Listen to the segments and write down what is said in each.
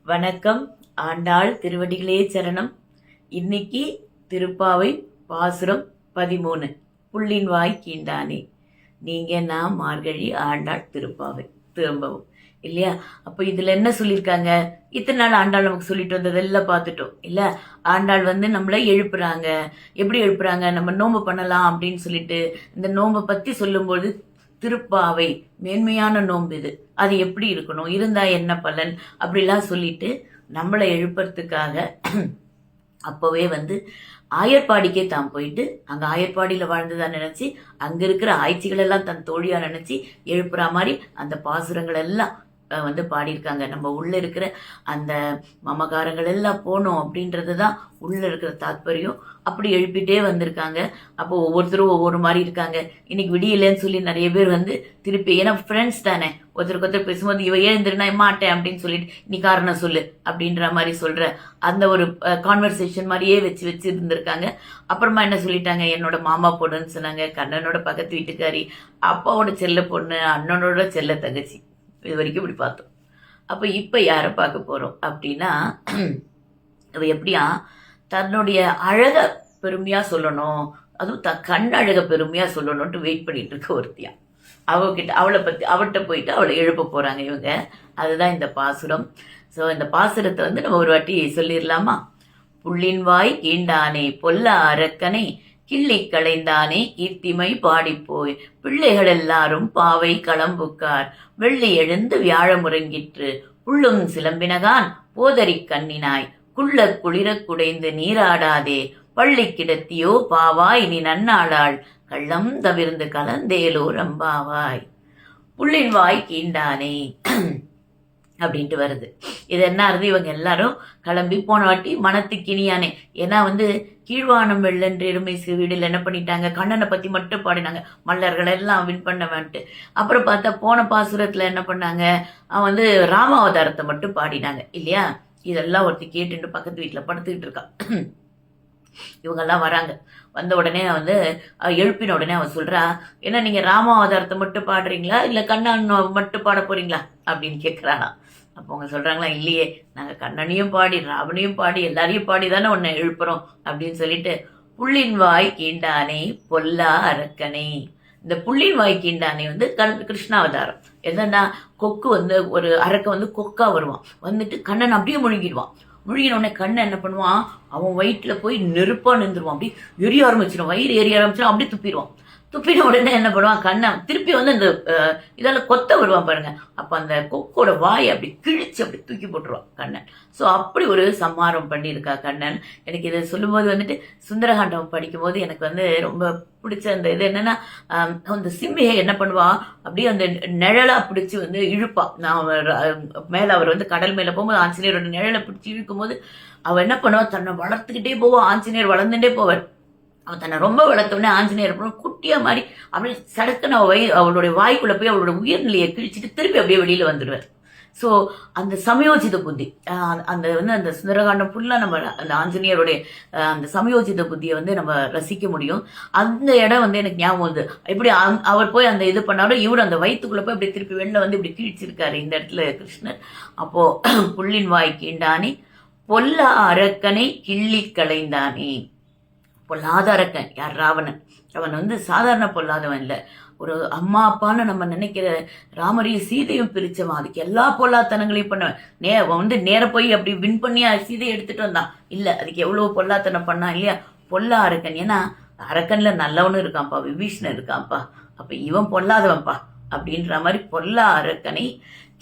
வணக்கம். ஆண்டாள் திருவடிகளே சரணம். இன்னைக்கு திருப்பாவை பாசுரம் 13, புள்ளின் வாய் கீண்டானே. நீங்க நான் மார்கழி ஆண்டாள் திருப்பாவை திரும்பவும் இல்லையா? அப்போ இதுல என்ன சொல்லியிருக்காங்க? இத்தனை நாள் ஆண்டாள் நமக்கு சொல்லிட்டு வந்ததெல்லாம் பார்த்துட்டோம் இல்ல. ஆண்டாள் நம்மளை எழுப்புறாங்க. எப்படி எழுப்புறாங்க? நம்ம நோன்பு பண்ணலாம் அப்படின்னு சொல்லிட்டு இந்த நோன்பை பத்தி சொல்லும்போது திருப்பாவை மேன்மையான நோன்பு இது, அது எப்படி இருக்கணும், இருந்தா என்ன பலன் அப்படிலாம் சொல்லிட்டு நம்மளை எழுப்புறதுக்காக அப்போவே ஆயர்பாடிக்கே தான் போயிட்டு அங்க ஆயர்பாடியில வாழ்ந்துதான் நினைச்சு அங்க இருக்கிற ஆய்ச்சிகள் எல்லாம் தன் தோழியா நினைச்சு எழுப்புற மாதிரி அந்த பாசுரங்கள் எல்லாம் பாடியிருக்காங்க. நம்ம உள்ள இருக்கிற அந்த மமகாரங்கள் எல்லாம் போனோம் அப்படின்றது தான் உள்ள இருக்கிற தாத்பரியம். அப்படி எழுப்பிட்டே வந்திருக்காங்க. அப்போ ஒவ்வொருத்தரும் ஒவ்வொரு மாதிரி இருக்காங்க. இன்னைக்கு விடியலன்னு சொல்லி நிறைய பேர் திருப்பி, ஏன்னா ஃப்ரெண்ட்ஸ் தானே, ஒருத்தருக்கு ஒருத்தர் பேசும்போது இவ எழுந்திருந்தா மாட்டேன் அப்படின்னு சொல்லிட்டு நீ காரணம் சொல்லு அப்படின்ற மாதிரி சொல்ற அந்த ஒரு கான்வர்சேஷன் மாதிரியே வச்சு இருந்திருக்காங்க. அப்புறமா என்ன சொல்லிட்டாங்க, என்னோட மாமா பொண்ணுன்னு சொன்னாங்க, கண்ணனோட பக்கத்து வீட்டுக்காரி, அப்பாவோட செல்ல பொண்ணு, அண்ணனோட செல்ல தங்கச்சி, இது வரைக்கும் இப்படி பார்த்தோம். அப்போ இப்போ யாரை பார்க்க போறோம் அப்படின்னா, அவ எப்படியா தன்னுடைய அழக பெருமையா சொல்லணும், அதுவும் கண் அழக பெருமையா சொல்லணும்ட்டு வெயிட் பண்ணிட்டு இருக்க ஒருத்தியா. அவள்கிட்ட போயிட்டு அவளை எழுப்ப போறாங்க இவங்க. அதுதான் இந்த பாசுரம். ஸோ இந்த பாசுரத்தை நம்ம ஒரு வாட்டி சொல்லிடலாமா? புள்ளின் வாய் கீண்டானே பொல்ல அரக்கனை கிள்ளி களைந்தானே கீர்த்திமை பாடிப்போய் பிள்ளைகள் எல்லாரும் பாவை களம்புக்கார் வெள்ளி எழுந்து வியாழ முறங்கிற்று புள்ளும் சிலம்பினகான் போதறி கண்ணினாய் குள்ள குளிர குடைந்து நீராடாதே பள்ளி கிடத்தியோ பாவாய் நீ நன்னாளாள் கள்ளம் தவிர்ந்து கலந்தேலோ ரம்பாவாய். புள்ளின் வாய் கீண்டானே அப்படின்ட்டு வருது. இது என்ன ஆகுது, இவங்க எல்லாரும் கிளம்பி போன வாட்டி மனத்துக்கினியானே, ஏன்னா கீழ்வானம் வெள்ளன்று எருமை வீடில் என்ன பண்ணிட்டாங்க, கண்ணனை பத்தி மட்டும் பாடினாங்க, மல்லர்கள் எல்லாம் வின் பண்ண வேண்ட்டு. அப்புறம் பார்த்தா போன பாசுரத்துல என்ன பண்ணாங்க, ராமாவதாரத்தை மட்டும் பாடினாங்க இல்லையா? இதெல்லாம் ஒருத்தி கேட்டுட்டு பக்கத்து வீட்டுல படுத்துக்கிட்டு இருக்கா. இவங்கெல்லாம் வராங்க. வந்த உடனே எழுப்பின உடனே அவன் சொல்றா, என்ன நீங்க ராமாவதாரத்தை மட்டும் பாடுறீங்களா இல்ல கண்ணன் மட்டும் பாட போறீங்களா அப்படின்னு கேட்கிறானா. அப்போ அவங்க சொல்றாங்களா, இல்லையே நாங்க கண்ணனையும் பாடி ராவனையும் பாடி எல்லாரையும் பாடி தானே உன்னை எழுப்புறோம் அப்படின்னு சொல்லிட்டு, புள்ளின் வாய் கீண்டானே பொல்லா அரக்கனை. இந்த புள்ளின் வாய் கீண்டானே கிருஷ்ணாவதாரம். என்னன்னா கொக்கு ஒரு அரக்க கொக்கா வருவான், வந்துட்டு கண்ணன் அப்படியே முழுங்கிடுவான். முழுகின உடனே கண்ணன் என்ன பண்ணுவான், அவன் வயிற்றுல போய் நெருப்பா நின்றுவான், அப்படி எரிய ஆரம்பிச்சிடும், வயிறு எரிய ஆரம்பிச்சிடும், அப்படியே துப்பிடுவான். துப்பின உடனே என்ன பண்ணுவான், கண்ணன் திருப்பி இந்த இதெல்லாம் கொத்த வருவான் பாருங்க. அப்ப அந்த கொக்கோட வாயை அப்படி கிழிச்சு அப்படி தூக்கி போட்டுருவான் கண்ணன். ஸோ அப்படி ஒரு சம்மாரம் பண்ணியிருக்கா கண்ணன். எனக்கு இதை சொல்லும்போது சுந்தரகாண்டம் படிக்கும் போது எனக்கு ரொம்ப பிடிச்ச அந்த இது என்னன்னா, அந்த சிம்மியை என்ன பண்ணுவா, அப்படியே அந்த நிழலா பிடிச்சி இழுப்பா. நான் மேல அவர் கடல் மேல போகும்போது ஆஞ்சநேயரோட நிழலை பிடிச்சி இழுக்கும் போது அவ என்ன பண்ணுவா, தன்னை வளர்த்துக்கிட்டே போவா. ஆஞ்சநேயர் வளர்ந்துட்டே போவார். அவன் தன்னை ரொம்ப வளர்த்தோடனே ஆஞ்சநேயர் குட்டியா மாதிரி அப்படியே சடக்குன்னு அவளுடைய வாய்க்குள்ள போய் அவளோட உயர்நிலையை கிழிச்சிட்டு திருப்பி அப்படியே வெளியில வந்துடுவார். ஸோ அந்த சமயோஜித புத்தி, அந்த சுந்தரகாண்டம் ஃபுல்லா நம்ம அந்த ஆஞ்சநேயருடைய அந்த சமயோஜித புத்தியை நம்ம ரசிக்க முடியும். அந்த இடம் எனக்கு ஞாபகம் வந்து இப்படி அவர் போய் அந்த இது பண்ணாலும் இவர் அந்த வயிற்றுக்குள்ள போய் அப்படி திருப்பி வெளில இப்படி கிழிச்சிருக்காரு இந்த இடத்துல கிருஷ்ணர். அப்போ புள்ளின் வாய் கீண்டானே பொல்லா அரக்கனை கிள்ளி களைந்தானே. பொல்லாத அரக்கன் யார்? ராவணன். அவன் சாதாரண பொல்லாதவன் இல்லை, ஒரு அம்மா அப்பான்னு நம்ம நினைக்கிற ராமரையும் சீதையும் பிரிச்சவன். அதுக்கு எல்லா பொல்லாத்தனங்களையும் பண்ணவன். நேர போய் அப்படி வின் பண்ணி சீதையை எடுத்துட்டு வந்தான் இல்ல, அதுக்கு எவ்வளவு பொல்லாத்தனம் பண்ணான் இல்லையா? பொல்லா அரக்கன். ஏன்னா அரக்கன்ல நல்லவனும் இருக்கான்ப்பா, விபீஷணன் இருக்கான்ப்பா, அப்ப இவன் பொல்லாதவன்ப்பா அப்படின்ற மாதிரி பொல்லா அரக்கனை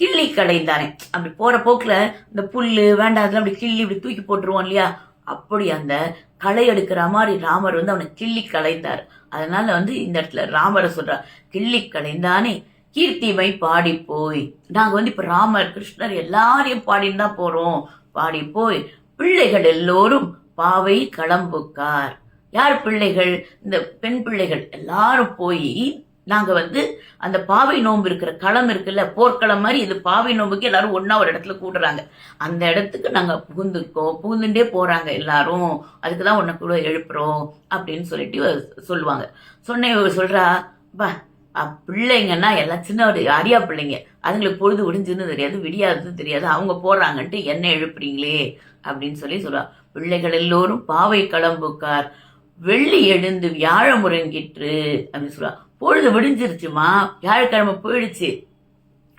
கிள்ளி களைந்தானே. அப்படி போற போக்குல இந்த புல்லு வேண்டாம் அப்படி கிள்ளி இப்படி தூக்கி போட்டுருவோம் இல்லையா? அப்படி அந்த களை எடுக்கிற மாதிரி ராமர் அவனை கிள்ளி களைந்தார். அதனால இந்த இடத்துல ராமரை சொல்றார், கிள்ளி களைந்தானே கீர்த்திமை பாடி போய். நாங்க இப்ப ராமர் கிருஷ்ணர் எல்லாரையும் பாடின்னு தான் போறோம். பாடி போய் பிள்ளைகள் எல்லோரும் பாவை களம்புக்கார். யார் பிள்ளைகள்? இந்த பெண் பிள்ளைகள் எல்லாரும் போய் நாங்க அந்த பாவை நோன்பு இருக்கிற களம் இருக்குல்ல, போர்க்களம் மாதிரி, இது பாவை நோம்புக்கு எல்லாரும் ஒன்னா ஒரு இடத்துல கூடுறாங்க. அந்த இடத்துக்கு நாங்க புகுந்துட்டே போறாங்க எல்லாரும், அதுக்குதான் உன்னை கூட எழுப்புறோம் அப்படின்னு சொல்லிட்டு சொல்லுவாங்க. சொன்ன சொல்றா, பா பிள்ளைங்கன்னா எல்லாம் சின்ன அரியா பிள்ளைங்க, அதுங்களுக்கு பொழுது விடிஞ்சுன்னு தெரியாது, விடியாதுன்னு தெரியாது, அவங்க போடுறாங்கன்ட்டு என்ன எழுப்புறீங்களே அப்படின்னு சொல்லுவா. பிள்ளைகள் எல்லோரும் பாவை களம்புக்கார், வெள்ளி எழுந்து வியாழ முறங்கிற்று அப்படின்னு சொல்லுவா. பொழுது விடிஞ்சிருச்சுமா, வியாழக்கிழமை போயிடுச்சு,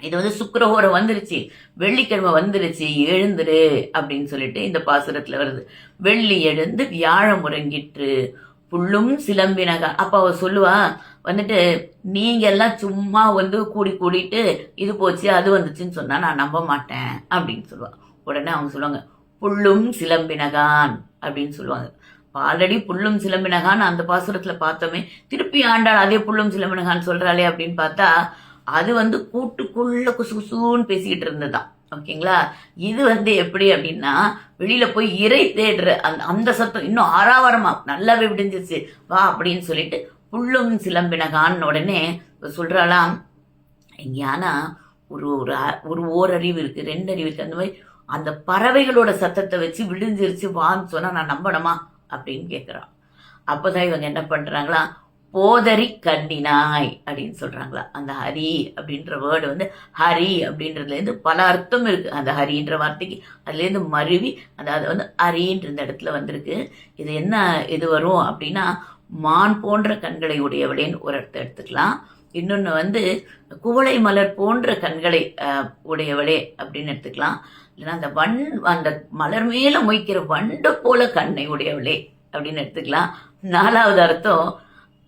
இது வந்து சுக்கிரஹோரம் வந்துருச்சு, வெள்ளிக்கிழமை வந்துருச்சு, எழுந்துரு அப்படின்னு சொல்லிட்டு இந்த பாசுரத்துல வருது. வெள்ளி எழுந்து வியாழ முறங்கிற்று புல்லும் சிலம்பினகா. அப்ப அவ சொல்லுவா வந்துட்டு, நீங்க எல்லாம் சும்மா வந்து கூடிட்டு இது போச்சு அது வந்துச்சுன்னு சொன்னா நான் நம்ப மாட்டேன் அப்படின்னு சொல்லுவா. உடனே அவங்க சொல்லுவாங்க, புல்லும் சிலம்பினகான் அப்படின்னு சொல்லுவாங்க. ஆல்ரெடி புல்லும் சிலம்பினகான் அந்த பாசுரத்துல பார்த்தோமே, திருப்பி ஆண்டாள் அதே புல்லும் சிலம்பினகான் சொல்றாளே அப்படின்னு பார்த்தா, அது வந்து கூட்டுக்குள்ள குசுகுசுன்னு பேசிக்கிட்டு இருந்ததுதான். ஓகேங்களா. இது வந்து எப்படி அப்படின்னா, வெளியில போய் இறை தேடுற அந்த சத்தம் இன்னும் ஆறாவரமா நல்லாவே விடிஞ்சிச்சு வா அப்படின்னு சொல்லிட்டு புல்லும் சிலம்பினகான் உடனே சொல்றாளாம். எங்கேயானா ஒரு ஒரு ஒரு ஓரறிவு இருக்கு, 2 அறிவு இருக்கு, அந்த மாதிரி அந்த பறவைகளோட சத்தத்தை வச்சு விடிஞ்சிருச்சு வான்னு சொன்னா நான் நம்பணுமா அப்படின்னு கேட்குறான். அப்போதான் இவங்க என்ன பண்றாங்களா, போதரி கண்ணினாய் அப்படின்னு சொல்றாங்களா. அந்த ஹரி அப்படின்ற வேர்டு வந்து ஹரி அப்படின்றதுலேருந்து பல அர்த்தம் இருக்கு. அந்த ஹரின்ற வார்த்தைக்கு அதுலேருந்து மருவி அதாவது வந்து ஹரின்ற இந்த இடத்துல வந்திருக்கு. இது என்ன இது வரும் அப்படின்னா, மான் போன்ற கண்களை உடையவளேன்னு ஒரு அர்த்தம் எடுத்துக்கலாம். இன்னொன்று வந்து குவளை மலர் போன்ற கண்களை உடையவளே அப்படின்னு எடுத்துக்கலாம். இல்லைன்னா அந்த மலர் மேல மொய்க்கிற வண்டு போல கண்ணை உடையவளே அப்படின்னு எடுத்துக்கலாம். 4வது அர்த்தம்,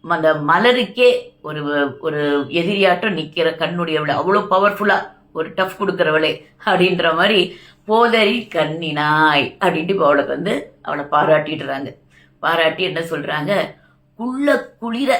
அந்த மலருக்கே ஒரு ஒரு எதிரியாட்டம் நிக்கிற கண்ணுடையவளே, அவ்வளோ பவர்ஃபுல்லா ஒரு டஃப் கொடுக்குறவளே அப்படின்ற மாதிரி போதரி கண்ணினாய் அப்படின்ட்டு இப்போ அவளுக்கு வந்து அவளை பாராட்டிடுறாங்க. பாராட்டி என்ன சொல்றாங்க, குள்ள குளிர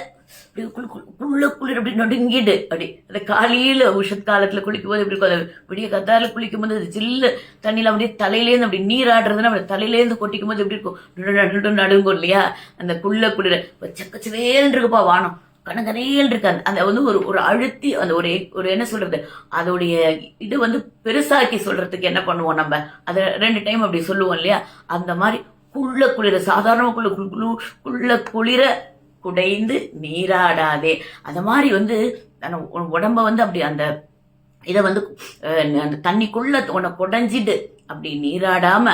அப்படி நடுங்கிடு அப்படி அந்த காலையில உஷத் காலத்துல குளிக்கும் போது எப்படி இருக்கும், விடிய கத்தாரில் குளிக்கும் போது அது ஜில்லு தண்ணியில அப்படியே தலையிலேருந்து அப்படி நீராடுறதுன்னா அப்படி தலையிலேருந்து கொட்டிக்கும் போது எப்படி இருக்கும், நடுங்கும் இல்லையா. அந்த குள்ள குளிர சக்கச்சவேல் இருக்குப்பா வானம், கனகனையில் இருக்காது. அந்த வந்து ஒரு அழுத்தி அந்த ஒரு என்ன சொல்றது, அதோடைய இது வந்து பெருசாக்கி சொல்றதுக்கு என்ன பண்ணுவோம் நம்ம, அதை 2 டைம் அப்படி சொல்லுவோம் இல்லையா. அந்த மாதிரி குள்ள குளிர, சாதாரண குள்ள குளிர குடைந்து நீராடாதே. அந்த மாதிரி வந்து உடம்ப வந்து அப்படி அந்த இதை வந்து அந்த தண்ணிக்குள்ள உன்னை குடைஞ்சிட்டு அப்படி நீராடாம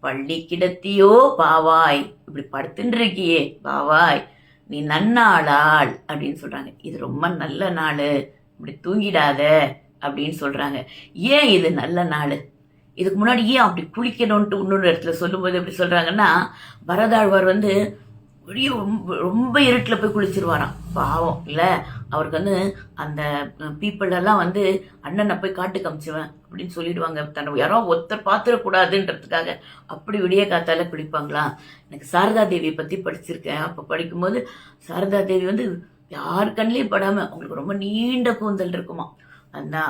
பள்ளி கிடத்தியோ பாவாய், இப்படி படுத்துட்டு இருக்கியே பாவாய் நீ நன்னாளாள் அப்படின்னு சொல்றாங்க. இது ரொம்ப நல்ல நாள், இப்படி தூங்கிடாத அப்படின்னு சொல்றாங்க. ஏன் இது நல்ல நாள், இதுக்கு முன்னாடி ஏன் அப்படி குளிக்கணும்ட்டு இன்னொரு இடத்துல சொல்லும்போது எப்படி சொல்றாங்கன்னா, பரதாழ்வார் வந்து வெளியே ரொம்ப இருட்டில் போய் குளிச்சிருவாராம் பாவம் இல்லை. அவருக்கு வந்து அந்த பீப்புள் எல்லாம் வந்து அண்ணனை போய் காட்டு காமிச்சுவேன் அப்படின்னு சொல்லிடுவாங்க, தன்னை யாரோ ஒருத்தர் பார்த்துடக்கூடாதுன்றதுக்காக அப்படி விடிய காத்தால குளிப்பாங்களாம். எனக்கு சாரதா தேவியை பற்றி படிச்சிருக்கேன். அப்போ படிக்கும்போது சாரதா தேவி வந்து யார் கண்ணிலையும் படாமல் அவங்களுக்கு ரொம்ப நீண்ட கூந்தல் இருக்குமா.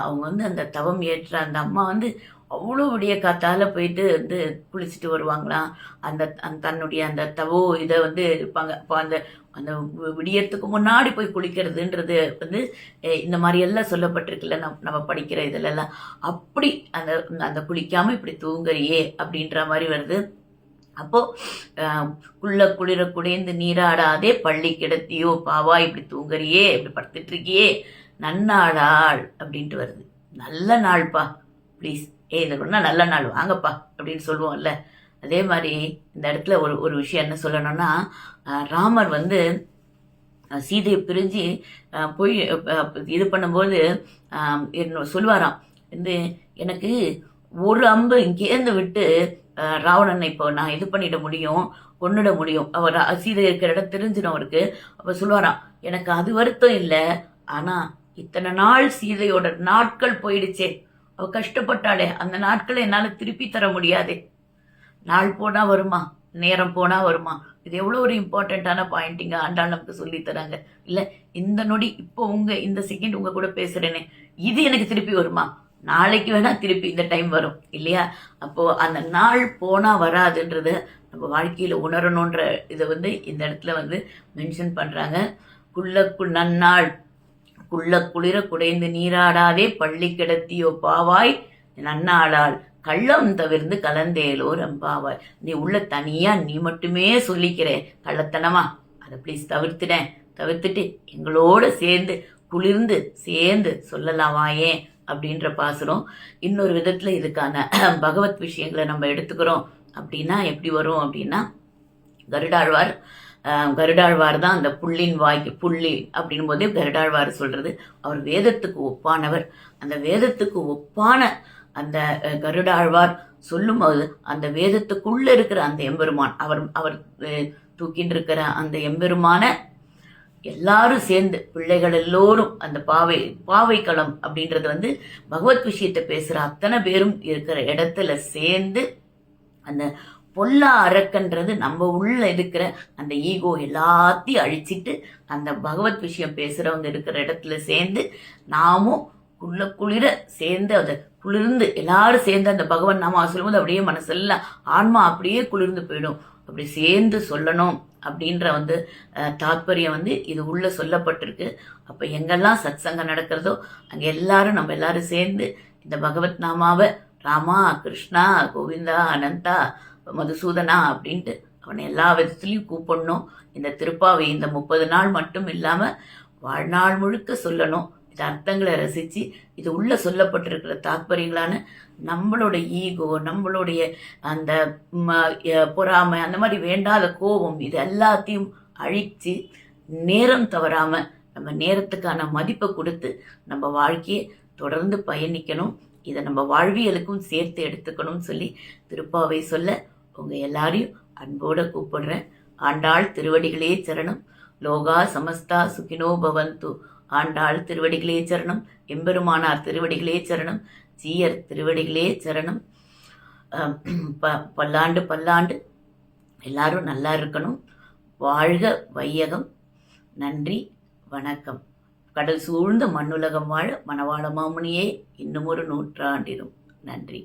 அவங்க வந்து அந்த தவம் ஏற்ற அந்த அம்மா வந்து அவ்வளோ விடிய காத்தால போயிட்டு வந்து குளிச்சுட்டு வருவாங்களாம். அந்த தன்னுடைய அந்த தவோ இதை வந்து இருப்பாங்க. அப்போ அந்த அந்த விடியறதுக்கு முன்னாடி போய் குளிக்கிறதுன்றது வந்து இந்த மாதிரி எல்லாம் சொல்லப்பட்டிருக்குல்ல நம்ம படிக்கிற இதிலெல்லாம். அப்படி அந்த அந்த குளிக்காம இப்படி தூங்குறியே அப்படின்ற மாதிரி வருது. அப்போ குள்ள குளிர குடைந்து நீராடாதே பள்ளி கிடத்தியோ பாவா இப்படி தூங்குறியே, இப்படி படுத்துட்டு இருக்கியே நன்னாளாள் அப்படின்ட்டு வருது. நல்ல நாள்ப்பா ப்ளீஸ், இது ஒன்றா நல்ல நாள் வாங்கப்பா அப்படின்னு சொல்லுவோம்ல. அதே மாதிரி இந்த இடத்துல ஒரு விஷயம் என்ன சொல்லணும்னா, ராமர் வந்து சீதையை பிரிஞ்சு போய் இது பண்ணும்போது சொல்லுவாராம் வந்து, எனக்கு ஒரு அம்பு இங்கேருந்து விட்டு ராவணனை இப்போ நான் இது பண்ணிட முடியும், கொன்னுட முடியும், அவர் சீதை இருக்கிற இடம் தெரிஞ்சிடும் அவருக்கு. அப்போ சொல்லுவாராம், எனக்கு அது வருத்தம் இல்லை, ஆனால் இத்தனை நாள் சீதையோட நாட்கள் போயிடுச்சே, அவ கஷ்டப்பட்டாளே, அந்த நாட்களை என்னால் திருப்பி தர முடியாதே. நாள் போனா வருமா, நேரம் போனா வருமா, இது எவ்வளோ ஒரு இம்பார்ட்டண்ட்டான பாயிண்டிங்க ஆண்டாள் நமக்கு சொல்லி தராங்க இல்லை. இந்த நொடி இப்போ இந்த செகண்ட் உங்க கூட பேசுறேனே, இது எனக்கு திருப்பி வருமா, நாளைக்கு வேணா திருப்பி இந்த டைம் வரும் இல்லையா. அப்போ அந்த நாள் போனா வராதுன்றத நம்ம வாழ்க்கையில உணரணுன்ற இதை வந்து இந்த இடத்துல வந்து மென்ஷன் பண்றாங்க. நன்னாள் குள்ள குளிர குடைந்து நீராடாதே பள்ளி கிடத்தியோ பாவாய் நன்னாளாள் கள்ளம் தவிர்ந்து கலந்தேலோ ரம்பாவாய். நீ உள்ள தனியா நீ மட்டுமே சொல்லிக்கிற கள்ளத்தனமா, அதை ப்ளீஸ் தவிர்த்துட்டேன், தவிர்த்துட்டு எங்களோட சேர்ந்து குளிர்ந்து சேர்ந்து சொல்லலாமா ஏன் அப்படின்ற பாசுரம். இன்னொரு விதத்தில் இதுக்கான பகவத் விஷயங்களை நம்ம எடுத்துக்கிறோம் அப்படின்னா எப்படி வரும் அப்படின்னா, கருடாழ்வார் தான் அந்த புள்ளின் வாய்க்கு புள்ளி அப்படின் போதே கருடாழ்வார் சொல்றது அவர் வேதத்துக்கு ஒப்பானவர். அந்த வேதத்துக்கு ஒப்பான அந்த கருடாழ்வார் சொல்லும்போது அந்த வேதத்துக்குள்ள இருக்கிற அந்த எம்பெருமான் அவர் தூக்கிட்டு இருக்கிற அந்த எம்பெருமான எல்லாரும் சேர்ந்து பிள்ளைகள் எல்லோரும் அந்த பாவை களம் அப்படின்றது பகவத் விஷயத்தை பேசுற அத்தனை பேரும் இருக்கிற இடத்துல சேர்ந்து அந்த பொல்லா அரக்கன்றது நம்ம உள்ள இருக்கிற அந்த ஈகோ எல்லாத்தையும் அழிச்சிட்டு அந்த பகவத் விஷயம் பேசுறவங்க இருக்கிற இடத்துல சேர்ந்து நாமும் குளிர சேர்ந்து அதை குளிர்ந்து எல்லாரும் சேர்ந்து அந்த பகவான் நாம சொல்லும்போது அப்படியே மனசெல்லாம் ஆன்மா அப்படியே குளிர்ந்து போயிடும். அப்படி சேர்ந்து சொல்லணும் அப்படின்ற தாத்பரியம் இது உள்ள சொல்லப்பட்டிருக்கு. அப்போ எங்கெல்லாம் சத் சங்கம் நடக்கிறதோ அங்கே எல்லாரும் நம்ம எல்லாரும் சேர்ந்து இந்த பகவத் நாமாவை ராமா கிருஷ்ணா கோவிந்தா அனந்தா மதுசூதனா அப்படின்ட்டு அவனை எல்லா விதத்துலையும் கூப்பிடணும். இந்த திருப்பாவை இந்த 30 நாள் மட்டும் இல்லாமல் வாழ்நாள் முழுக்க சொல்லணும். இது அர்த்தங்களை ரசித்து இது உள்ள சொல்லப்பட்டிருக்கிற தாத்பரியங்களான நம்மளோட ஈகோ, நம்மளுடைய அந்த பொறாமை, அந்த மாதிரி வேண்டாத கோபம், இது எல்லாத்தையும் அழித்து நேரம் தவறாமல் நம்ம நேரத்துக்கான மதிப்பை கொடுத்து நம்ம வாழ்க்கையை தொடர்ந்து பயணிக்கணும். இதை நம்ம வாழ்வியலுக்கும் சேர்த்து எடுத்துக்கணும்னு சொல்லி திருப்பாவை சொல்ல உங்கள் எல்லாரையும் அன்போடு கூப்பிடுறேன். ஆண்டாள் திருவடிகளே சரணம். லோகா சமஸ்தா சுகினோ பவந்து. ஆண்டாள் திருவடிகளே சரணம். எம்பெருமானார் திருவடிகளே சரணம். ஜீயர் திருவடிகளே சரணம். பல்லாண்டு பல்லாண்டு எல்லாரும் நல்லா இருக்கணும். வாழ்க வையகம். நன்றி, வணக்கம். கடல் சூழ்ந்த மண்ணுலகம் வாழ மணவாள மாமுனியே இன்னும் ஒரு 100 ஆண்டிலும். நன்றி.